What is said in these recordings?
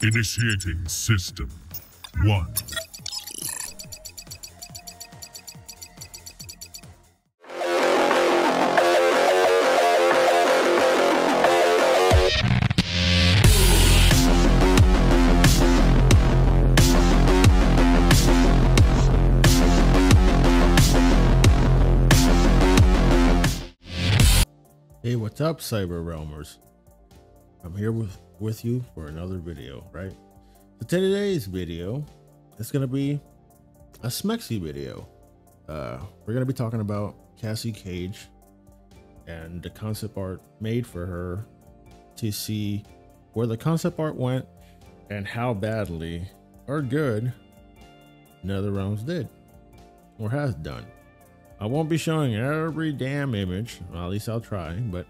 Initiating system 1. Hey, what's up, Cyber Realmers? I'm here with you for another video, right? So today's video is going to be a Smexy video. We're going to be talking about Cassie Cage and the concept art made for her, to see where the concept art went and how badly or good NetherRealms did or has done. I won't be showing every damn image, well, at least I'll try, but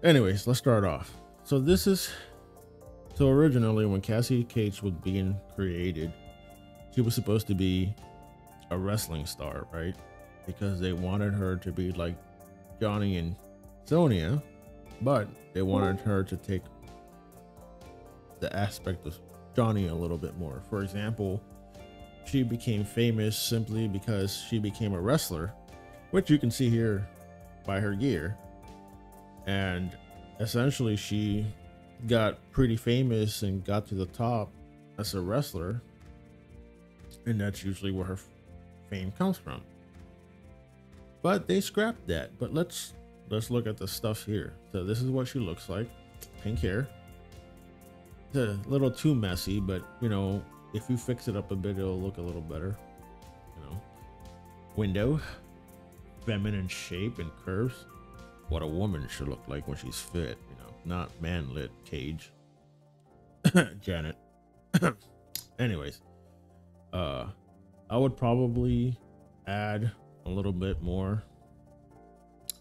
anyways, let's start off. So originally when Cassie Cage was being created, she was supposed to be a wrestling star, right? Because they wanted her to be like Johnny and Sonya, but they wanted her to take the aspect of Johnny a little bit more. For example, she became famous simply because she became a wrestler, which you can see here by her gear. And essentially she got pretty famous and got to the top as a wrestler, and that's usually where her fame comes from. But they scrapped that. But let's look at the stuff here. So this is what she looks like. Pink hair. It's a little too messy, but you know, if you fix it up a bit, it'll look a little better. You know, window, feminine shape and curves. What a woman should look like when she's fit, you know, not man-lit Cage. Janet. Anyways, I would probably add a little bit more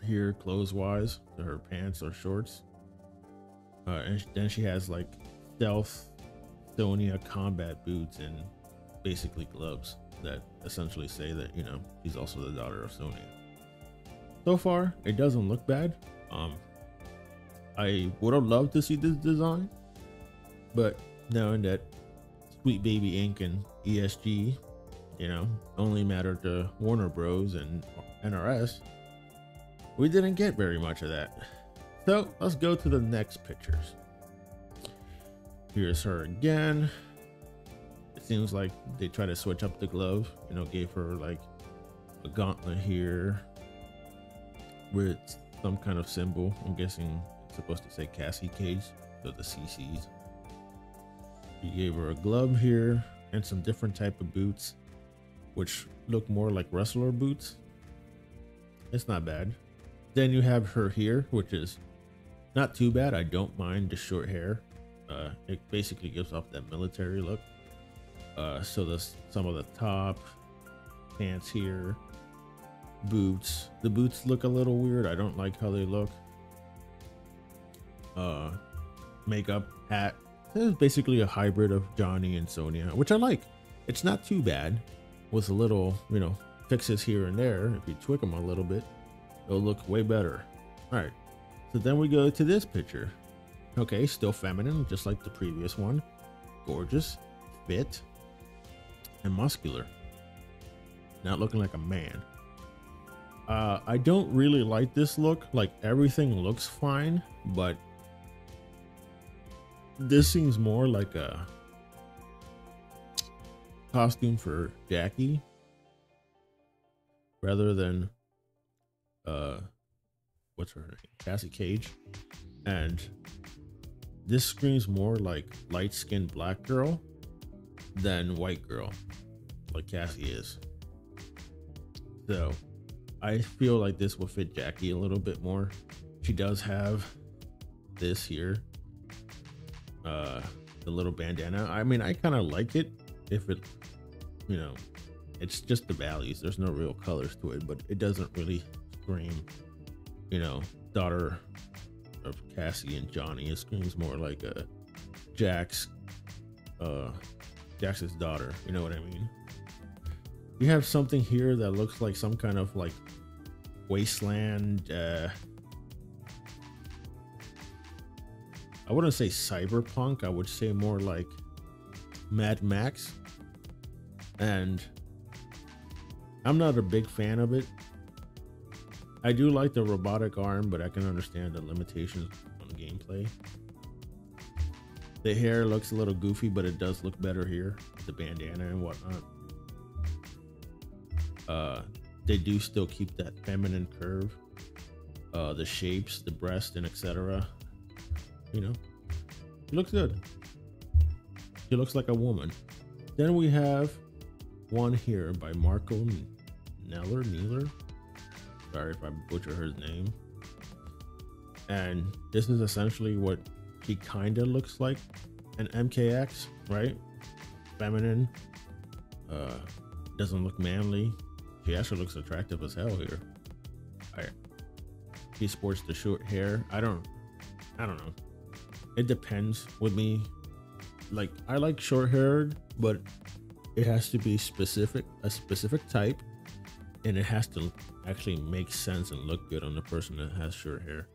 here clothes-wise to her pants or shorts. And then she has like stealth Sonya combat boots and basically gloves that essentially say that, you know, she's also the daughter of Sonya. So far, it doesn't look bad. I would have loved to see this design, but knowing that Sweet Baby Inc. and ESG, you know, only mattered to Warner Bros. And NRS, we didn't get very much of that. So let's go to the next pictures. Here's her again. It seems like they try to switch up the glove, you know, gave her like a gauntlet here with some kind of symbol. I'm guessing it's supposed to say Cassie Cage, so the CCs. He gave her a glove here and some different type of boots, which look more like wrestler boots. It's not bad. Then you have her here, which is not too bad. I don't mind the short hair. It basically gives off that military look. So there's some of the top, pants here, boots. The boots look a little weird. I don't like how they look. Makeup, hat. This is basically a hybrid of Johnny and Sonya, which I like. It's not too bad with a little, you know, fixes here and there. If you tweak them a little bit, it'll look way better. All right. So then we go to this picture. Okay, still feminine, just like the previous one. Gorgeous, fit, and muscular. Not looking like a man. I don't really like this look. Like, everything looks fine, but this seems more like a costume for Jackie rather than what's her name? Cassie Cage. And this screams more like light-skinned black girl than white girl, like Cassie is. So I feel like this will fit Jackie a little bit more. She does have this here, the little bandana. I mean, I kind of like it if it, you know, it's just the values. There's no real colors to it, but it doesn't really scream, you know, daughter of Cassie and Johnny. It screams more like a Jax's daughter, you know what I mean? You have something here that looks like some kind of like wasteland I wouldn't say cyberpunk, I would say more like Mad Max. And I'm not a big fan of it. I do like the robotic arm, but I can understand the limitations on gameplay. The hair looks a little goofy, but it does look better here, the bandana and whatnot. They do still keep that feminine curve, the shapes, the breast, and etc. You know, she looks good. She looks like a woman. Then we have one here by Marco Neller. Sorry if I butcher his name. And this is essentially what he kind of looks like, an MKX, right? Feminine, doesn't look manly. She actually looks attractive as hell here. He sports the short hair. I don't know. It depends with me. Like, I like short haired, but it has to be a specific type, and it has to actually make sense and look good on the person that has short hair.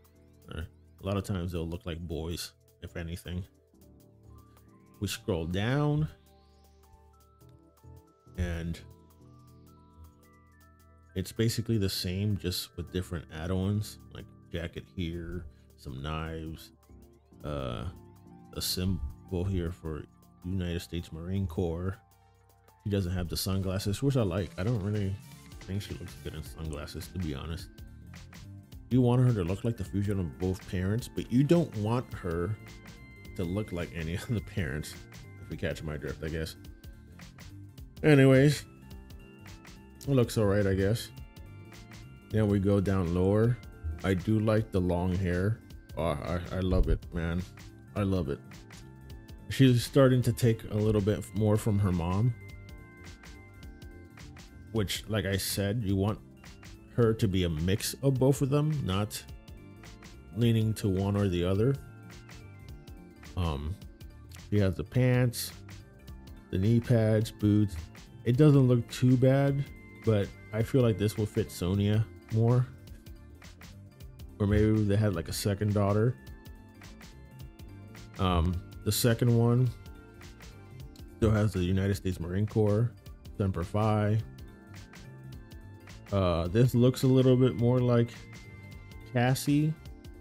A lot of times they'll look like boys, if anything. We scroll down, and it's basically the same, just with different add-ons, like jacket here, some knives, a symbol here for United States Marine Corps. She doesn't have the sunglasses, which I like. I don't really think she looks good in sunglasses, to be honest. You want her to look like the fusion of both parents, but you don't want her to look like any of the parents, if you catch my drift, I guess. Anyways, it looks all right, I guess. Then we go down lower. I do like the long hair. Oh, I love it, man. I love it. She's starting to take a little bit more from her mom, which, like I said, you want her to be a mix of both of them, not leaning to one or the other. She has the pants, the knee pads, boots. It doesn't look too bad, but I feel like this will fit Sonya more. Or maybe they had like a second daughter. The second one still has the United States Marine Corps, Semper Fi. This looks a little bit more like Cassie,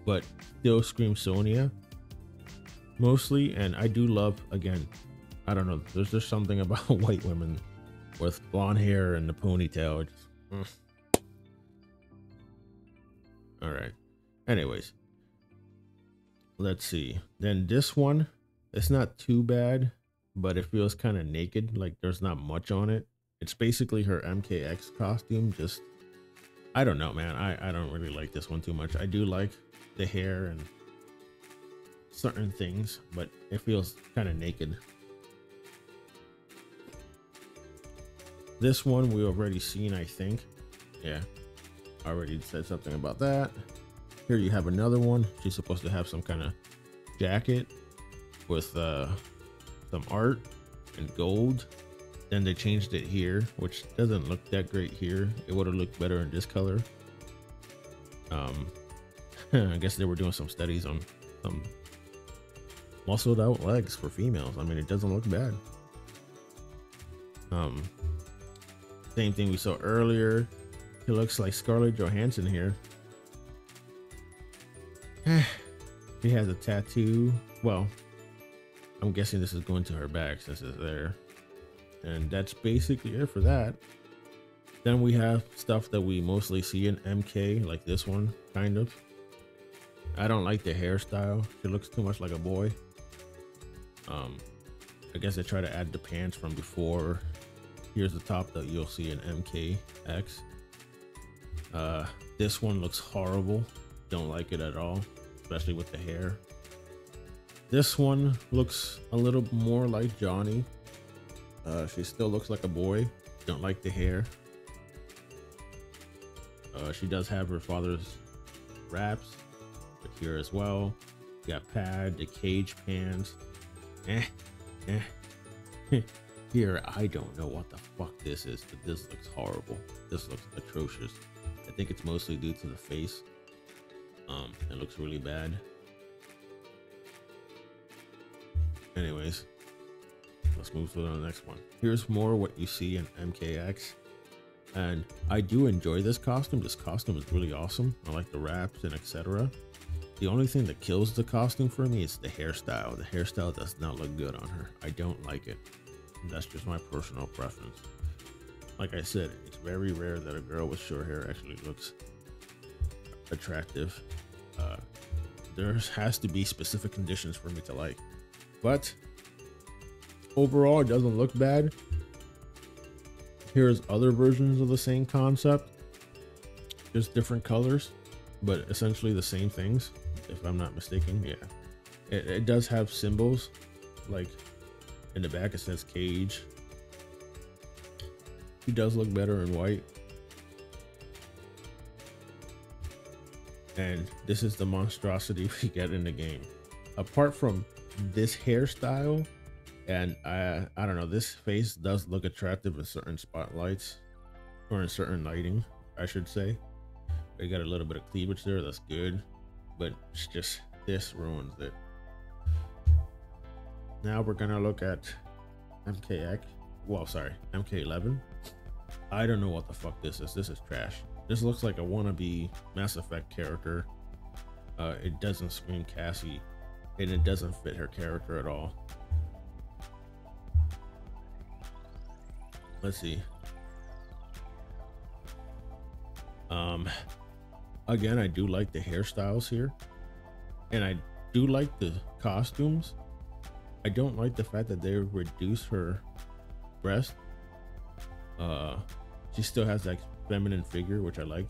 but still screams Sonya mostly. And I do love, again, I don't know, there's just something about white women with blonde hair and the ponytail. All right. Anyways, let's see. Then this one, it's not too bad, but it feels kind of naked. Like there's not much on it. It's basically her MKX costume. Just, I don't know, man. I don't really like this one too much. I do like the hair and certain things, but it feels kind of naked. This one we already seen, I think. Yeah, I already said something about that. Here you have another one. She's supposed to have some kind of jacket with some art and gold. Then they changed it here, which doesn't look that great here. It would have looked better in this color. I guess they were doing some studies on some muscled out legs for females. I mean, it doesn't look bad. Same thing we saw earlier. It looks like Scarlett Johansson here. She has a tattoo. Well, I'm guessing this is going to her back since it's there. And that's basically it for that. Then we have stuff that we mostly see in MK, like this one, kind of. I don't like the hairstyle. She looks too much like a boy. I guess they try to add the pants from before. Here's the top that you'll see in MKX. This one looks horrible. Don't like it at all, especially with the hair. This one looks a little more like Johnny. She still looks like a boy. Don't like the hair. She does have her father's wraps, but here as well. You got pad, the cage pants. Here, I don't know what the fuck this is, but this looks horrible. This looks atrocious. I think it's mostly due to the face. It looks really bad. Anyways, let's move to the next one. Here's more what you see in MKX. And I do enjoy this costume. This costume is really awesome. I like the wraps and etc. The only thing that kills the costume for me is the hairstyle. The hairstyle does not look good on her. I don't like it. That's just my personal preference. Like I said, it's very rare that a girl with short hair actually looks attractive. There has to be specific conditions for me to like. But overall, it doesn't look bad. Here's other versions of the same concept, just different colors, but essentially the same things, if I'm not mistaken. Yeah, it does have symbols, like in the back it says cage. He does look better in white. And this is the monstrosity we get in the game. Apart from this hairstyle, and I don't know, this face does look attractive in certain spotlights, or in certain lighting, I should say. They got a little bit of cleavage there, that's good, but it's just this ruins it. Now we're gonna look at MK11. I don't know what the fuck this is. This is trash. This looks like a wannabe Mass Effect character. It doesn't scream Cassie, and it doesn't fit her character at all. Let's see. Again, I do like the hairstyles here, and I do like the costumes. I don't like the fact that they reduce her breast. She still has that feminine figure, which I like,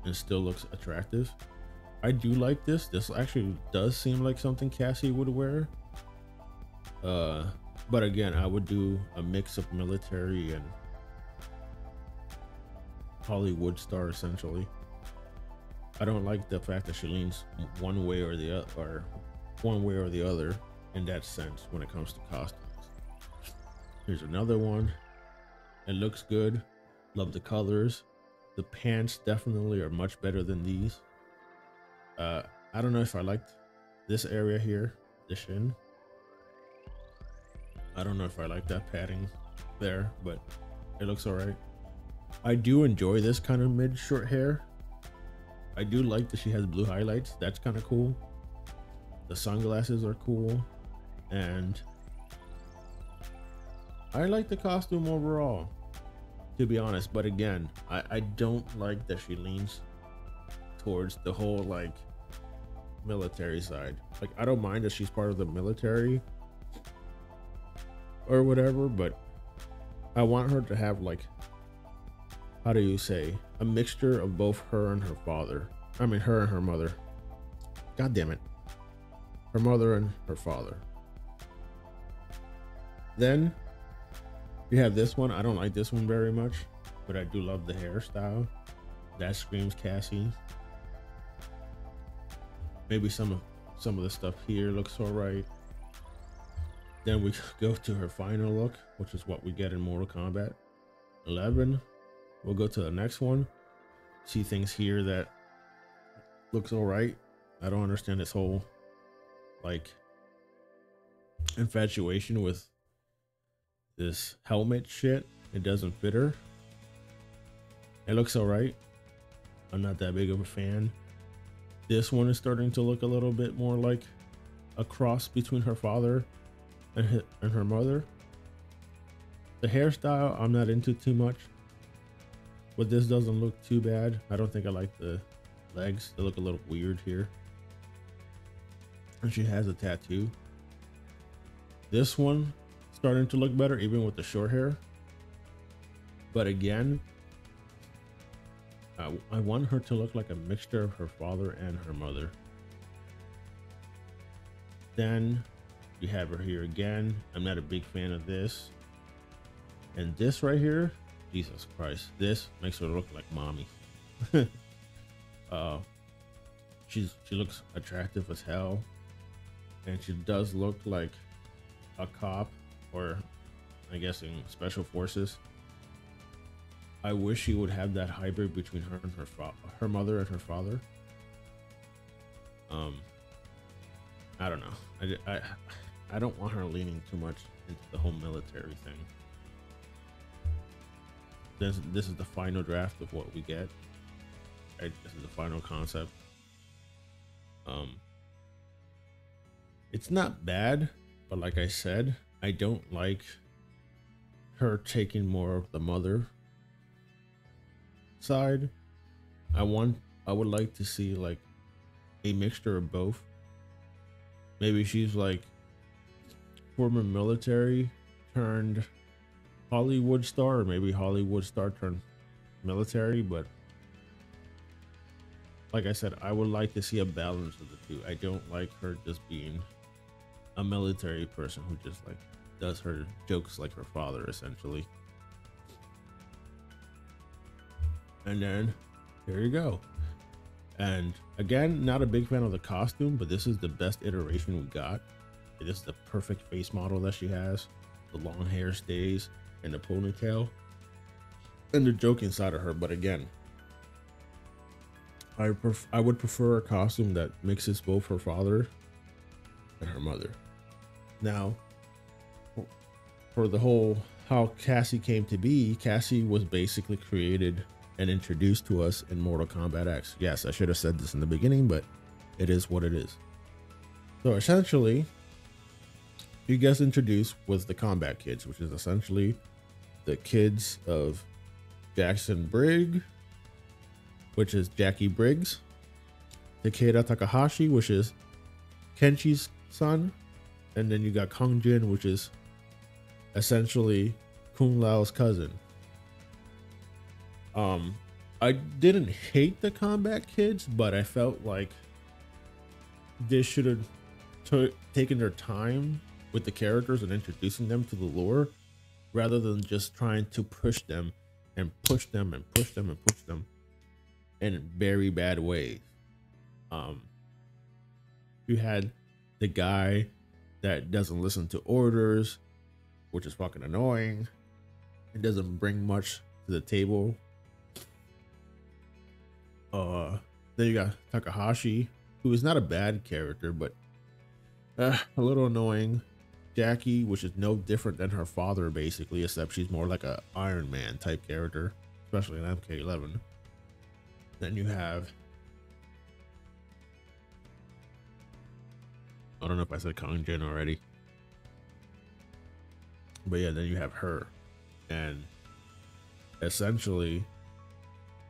and still looks attractive. I do like this. This actually does seem like something Cassie would wear. But again, I would do a mix of military and Hollywood star, essentially. I don't like the fact that she leans one way or the other, in that sense when it comes to costumes. Here's another one. It looks good. Love the colors. The pants definitely are much better than these. I don't know if I liked this area here, the shin. I don't know if I like that padding there, but it looks all right. I do enjoy this kind of mid short hair. I do like that she has blue highlights. That's kind of cool. The sunglasses are cool, and I like the costume overall, to be honest. But again, I don't like that she leans towards the whole like military side. Like, I don't mind that she's part of the military or whatever, but I want her to have, like, how do you say, a mixture of both her and her father. I mean, her and her mother. God damn it. Her mother and her father. Then you have this one. I don't like this one very much, but I do love the hairstyle. That screams Cassie. Maybe some of the stuff here looks all right. Then we go to her final look, which is what we get in Mortal Kombat 11. We'll go to the next one. See things here that looks all right. I don't understand this whole like infatuation with this helmet shit. It doesn't fit her. It looks all right. I'm not that big of a fan. This one is starting to look a little bit more like a cross between her father and her mother. The hairstyle I'm not into too much, but this doesn't look too bad. I don't think I like the legs. They look a little weird here. And she has a tattoo. This one starting to look better, even with the short hair. But again, I want her to look like a mixture of her father and her mother. Then you have her here again. I'm not a big fan of this. And this right here, Jesus Christ, this makes her look like mommy. She looks attractive as hell, and she does look like a cop, or I guess in special forces. I wish she would have that hybrid between her and her mother and her father. I don't know. I don't want her leaning too much into the whole military thing. This is the final draft of what we get. Right? This is the final concept. It's not bad, but like I said, I don't like her taking more of the mother side. I would like to see like a mixture of both. Maybe she's like former military turned Hollywood star, or maybe Hollywood star turned military, but like I said, I would like to see a balance of the two. I don't like her just being a military person who just like does her jokes like her father, essentially. And then here you go. And again, not a big fan of the costume, but this is the best iteration we got. This is the perfect face model that she has. The long hair stays and the ponytail and the joke inside of her. But again, I would prefer a costume that mixes both her father and her mother. Now, for the whole how Cassie came to be, Cassie was basically created and introduced to us in Mortal Kombat X. Yes, I should have said this in the beginning, but it is what it is. So essentially, you gets introduced with the Combat Kids, which is essentially the kids of Jackson Briggs, which is Jackie Briggs, Takeda Takahashi, which is Kenshi's son, and then you got Kung Jin, which is essentially Kung Lao's cousin. I didn't hate the Combat Kids, but I felt like they should have taken their time with the characters and introducing them to the lore, rather than just trying to push them and push them and push them and push them in very bad ways. You had the guy that doesn't listen to orders, which is fucking annoying. It doesn't bring much to the table. Then you got Takahashi, who is not a bad character, but a little annoying. Jackie, which is no different than her father, basically, except she's more like a Iron Man type character, especially in MK11. Then you have, I don't know if I said Kang Jin already, but yeah, then you have her, and essentially,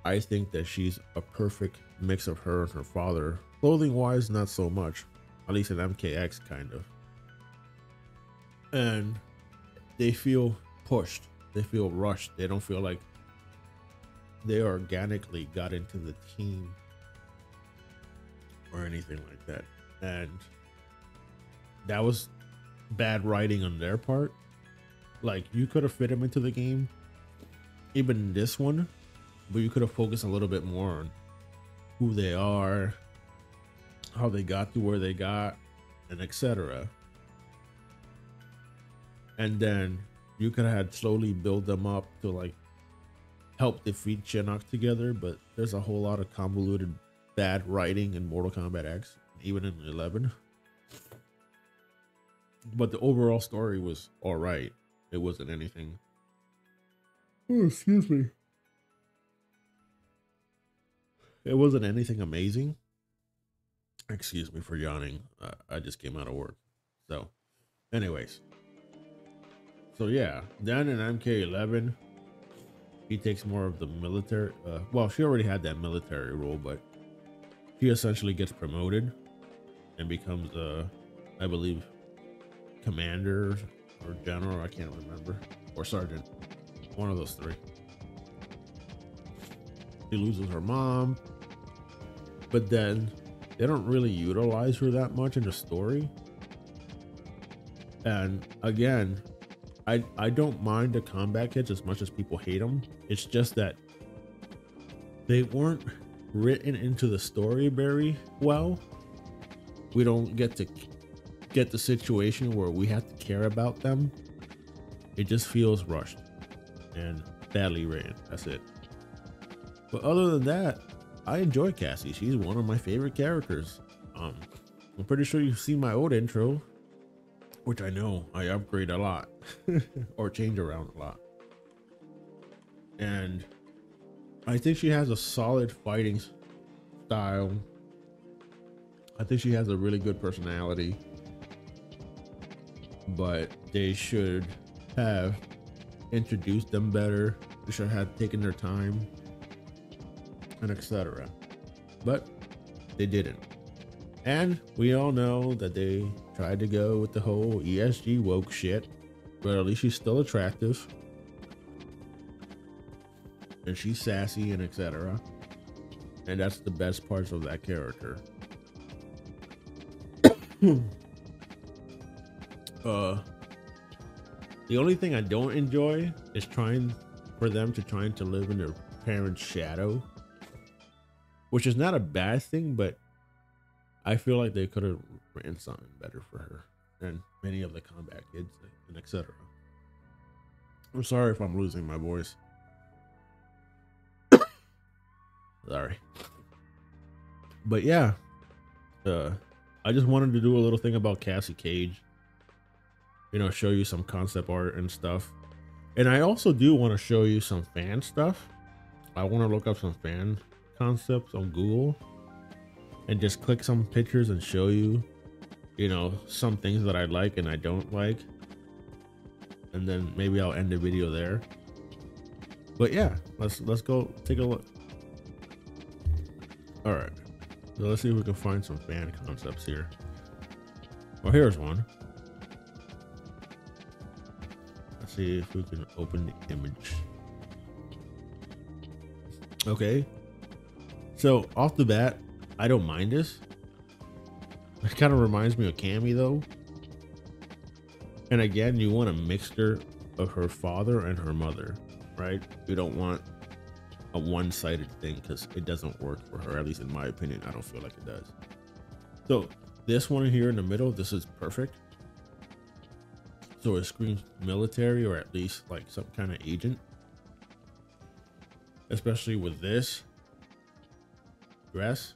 I think that she's a perfect mix of her and her father. Clothing wise, not so much, at least in MKX kind of. And they feel pushed, they feel rushed, they don't feel like they organically got into the team or anything like that. And that was bad writing on their part. Like, you could have fit them into the game, even in this one, but you could have focused a little bit more on who they are, how they got to where they got, and etc. And then you could have had slowly build them up to like help defeat Shinnok together, but there's a whole lot of convoluted bad writing in Mortal Kombat X, even in 11. But the overall story was all right. It wasn't anything. Oh, excuse me. It wasn't anything amazing. Excuse me for yawning. I just came out of work. So, anyways. So yeah, then in MK11, he takes more of the military. Well, she already had that military role, but she essentially gets promoted and becomes, I believe, commander or general. I can't remember, or sergeant. One of those three. She loses her mom, but then they don't really utilize her that much in the story. And again, I don't mind the Combat Kids as much as people hate them. It's just that they weren't written into the story very well. We don't get to get the situation where we have to care about them. It just feels rushed and badly written. That's it. But other than that, I enjoy Cassie. She's one of my favorite characters. I'm pretty sure you've seen my old intro which I know I upgrade a lot or change around a lot. And I think she has a solid fighting style. I think she has a really good personality, but they should have introduced them better. They should have taken their time and etc. But they didn't. And we all know that they tried to go with the whole ESG woke shit, but at least she's still attractive and she's sassy and etc. And that's the best parts of that character. The only thing I don't enjoy is trying for them to live in their parents' shadow, which is not a bad thing, but I feel like they could have written something better for her than many of the Kombat kids and etc. I'm sorry if I'm losing my voice. Sorry. But yeah, I just wanted to do a little thing about Cassie Cage. You know, show you some concept art and stuff. And I also do want to show you some fan stuff. I want to look up some fan concepts on Google and just click some pictures and show you, you know, some things that I like and I don't like. And then maybe I'll end the video there. But yeah, let's go take a look. All right, so let's see if we can find some fan concepts here. Well, here's one. Let's see if we can open the image. Okay, so off the bat, I don't mind this. It kind of reminds me of Cammy though. And again, you want a mixture of her father and her mother, right? You don't want a one-sided thing because it doesn't work for her, at least in my opinion. I don't feel like it does. So this one here in the middle, this is perfect. So it screams military, or at least like some kind of agent, especially with this dress.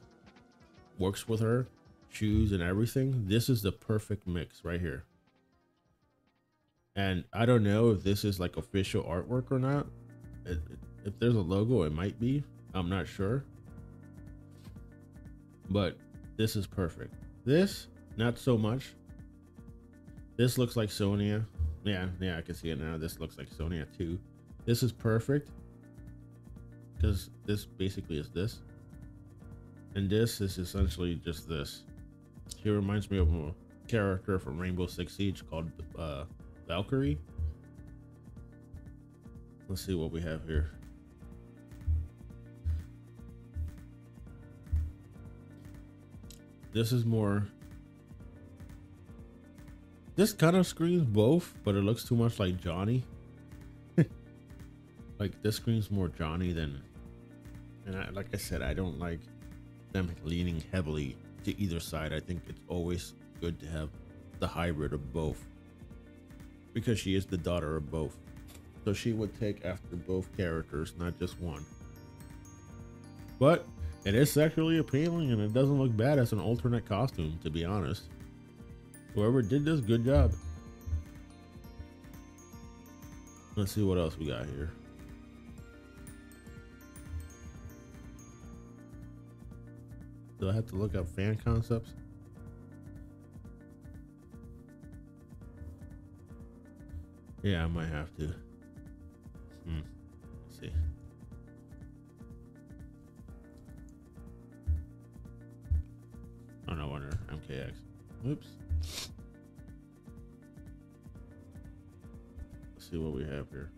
Works with her, shoes and everything. This is the perfect mix right here. And I don't know if this is like official artwork or not. If there's a logo, it might be. I'm not sure. But this is perfect. This, not so much. This looks like Sonya. Yeah, I can see it now. This looks like Sonya too. This is perfect because this basically is this. And this is essentially just this. She reminds me of a character from Rainbow Six Siege called Valkyrie. Let's see what we have here. This is more, this kind of screams both, but it looks too much like Johnny. Like this screams more Johnny than, and like I said, I don't like them leaning heavily to either side. I think it's always good to have the hybrid of both, because she is the daughter of both. So she would take after both characters, not just one. But it is sexually appealing and it doesn't look bad as an alternate costume, to be honest. Whoever did this, good job. Let's see what else we got here. Do I have to look up fan concepts? Yeah, I might have to. Let's see. Oh no wonder. MKX. Oops. Let's see what we have here.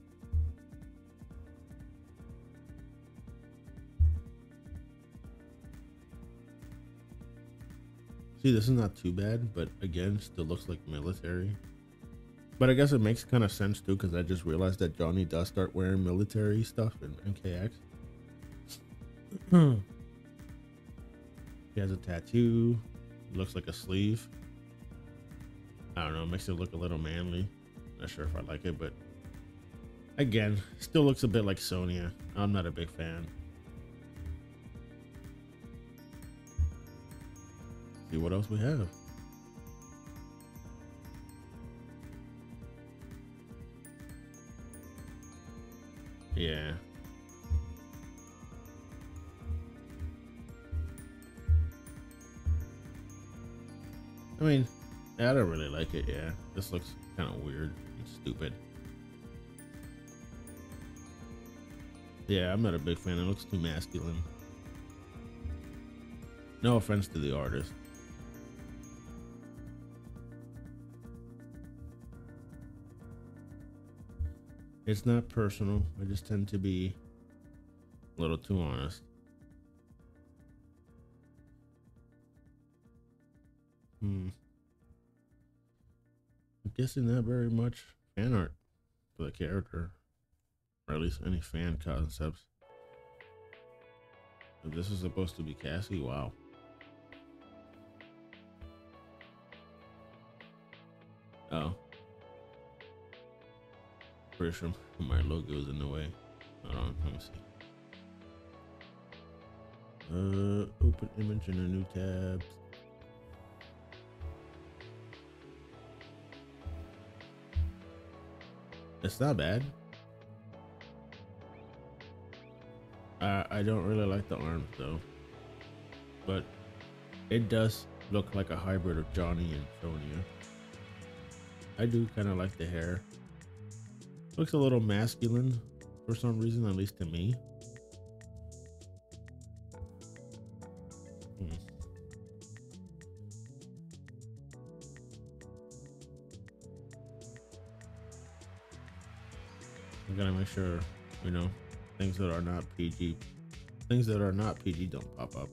See, this is not too bad, but again, still looks like military. But I guess it makes kind of sense too, because I just realized that Johnny does start wearing military stuff in MKX. He has a tattoo. Looks like a sleeve. I don't know, it makes it look a little manly. Not sure if I like it, but again, still looks a bit like Sonya. I'm not a big fan. See what else we have. Yeah. I mean, I don't really like it. Yeah, this looks kind of weird and stupid. Yeah, I'm not a big fan. It looks too masculine. No offense to the artist. It's not personal. I just tend to be a little too honest. I'm guessing not very much fan art for the character, or at least any fan concepts. If this is supposed to be Cassie, wow. Oh. Pretty sure my logo is in the way. Hold on, let me see. Open image in a new tab. It's not bad. I don't really like the arms though, but it does look like a hybrid of Johnny and Sonya. I do kind of like the hair. Looks a little masculine for some reason, at least to me. I gotta make sure, you know, things that are not PG don't pop up.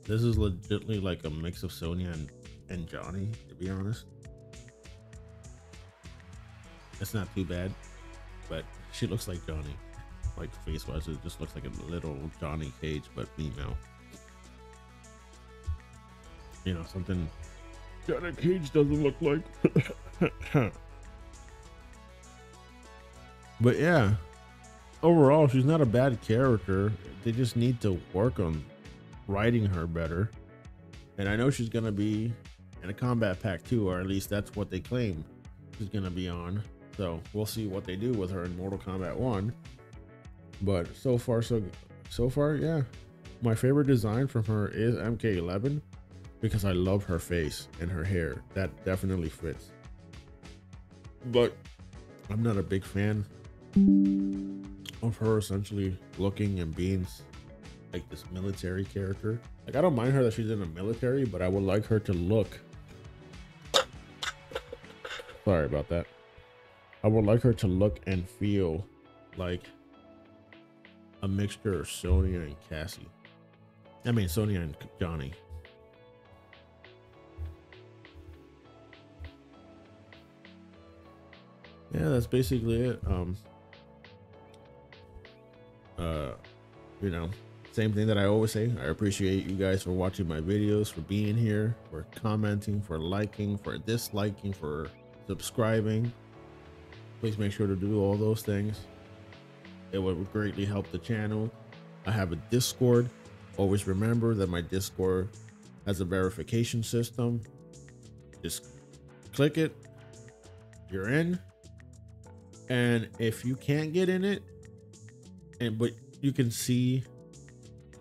This is legitimately like a mix of Sonya and Johnny, to be honest. It's not too bad, but she looks like Johnny. Like face wise, it just looks like a little Johnny Cage, but female. You know, something Johnny Cage doesn't look like. But yeah, overall, she's not a bad character. They just need to work on writing her better. And I know she's gonna be in a Kombat Pack 2, or at least that's what they claim she's gonna be on. So we'll see what they do with her in Mortal Kombat 1. But so far, yeah. My favorite design from her is MK11 because I love her face and her hair. That definitely fits. But I'm not a big fan of her essentially looking and being like this military character. Like, I don't mind her that she's in the military, but I would like her to look, sorry about that, I would like her to look and feel like a mixture of Sonya and Cassie. I mean Sonya and Johnny. Yeah, that's basically it. You know, same thing that I always say. I appreciate you guys for watching my videos, for being here, for commenting, for liking, for disliking, for subscribing. Please make sure to do all those things. It would greatly help the channel. I have a Discord. Always remember that my Discord has a verification system. Just click it, you're in. And if you can't get in it, but you can see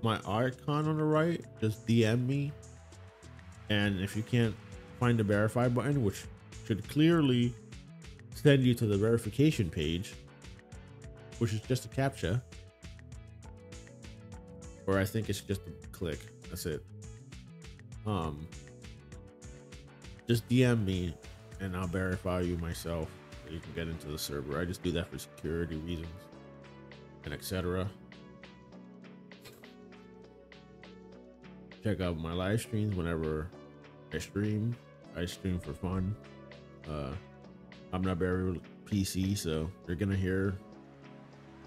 my icon on the right, just DM me. And if you can't find the verify button, which should clearly send you to the verification page, which is just a CAPTCHA, or I think it's just a click, that's it. Just DM me and I'll verify you myself so you can get into the server. I just do that for security reasons and etc. Check out my live streams whenever I stream. I stream for fun. I'm not very PC, so you're gonna hear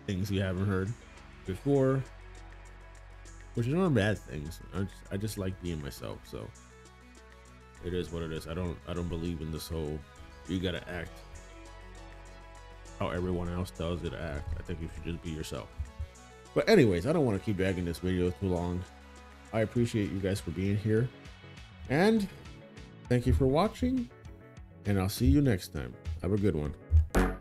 things you haven't heard before, which is not bad things. I just like being myself, so it is what it is. I don't believe in this whole you gotta act how everyone else tells you to act. I think you should just be yourself. But anyways, I don't want to keep dragging this video too long. I appreciate you guys for being here, and thank you for watching. and I'll see you next time. Have a good one.